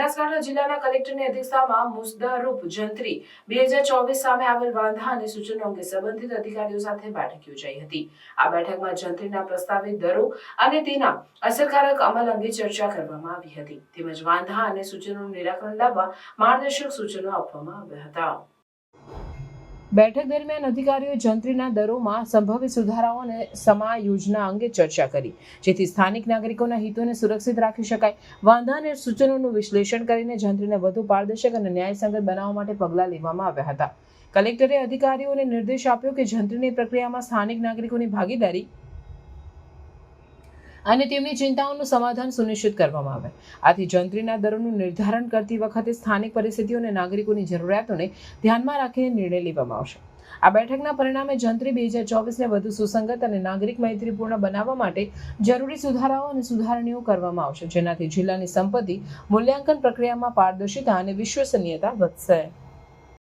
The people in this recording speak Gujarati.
બનાસકાંઠા જિલ્લાના કલેક્ટરની અધ્યક્ષતામાં મુસદ્દરૂપ જંત્રી 2024 સામે આવેલ વાંધા અને સૂચનો અંગે સંબંધિત અધિકારીઓ સાથે બેઠક યોજાઈ હતી। આ બેઠકમાં જંત્રીના પ્રસ્તાવિત દરો અને તેના અસરકારક અમલ અંગે ચર્ચા કરવામાં આવી હતી તેમજ વાંધા અને સૂચનોનું નિરાકરણ લાવવા માર્ગદર્શક સૂચનો આપવામાં આવ્યા હતા। બેઠક દરમિયાન અધિકારીઓએ જંત્રીના દરોમાં સંભવિત સુધારાઓ અને સમાયોજના અંગે ચર્ચા કરી જેથી સ્થાનિક નાગરિકોના હિતોને સુરક્ષિત રાખી શકાય। વાંધા અને સૂચનોનું વિશ્લેષણ કરીને જંત્રીને વધુ પારદર્શક અને ન્યાયસંગત બનાવવા માટે પગલાં લેવામાં આવ્યા હતા। કલેક્ટરે અધિકારીઓને નિર્દેશ આપ્યો કે જંત્રીની પ્રક્રિયામાં સ્થાનિક નાગરિકોની ભાગીદારી અને તેમની ચિંતાઓનું સમાધાન સુનિશ્ચિત કરવામાં આવે। આથી જંત્રીના દરોનું નિર્ધારણ કરતી વખતે સ્થાનિક પરિસ્થિતિઓ અને નાગરિકોની જરૂરિયાતોને ધ્યાનમાં રાખીને નિર્ણય લેવામાં આવશે। આ બેઠકના પરિણામે જંત્રી 2024ને વધુ સુસંગત અને નાગરિક મૈત્રીપૂર્ણ બનાવવા માટે જરૂરી સુધારાઓ અને સુધારણીઓ કરવામાં આવશે, જેનાથી જિલ્લાની સંપત્તિ મૂલ્યાંકન પ્રક્રિયામાં પારદર્શિતા અને વિશ્વસનીયતા વધશે।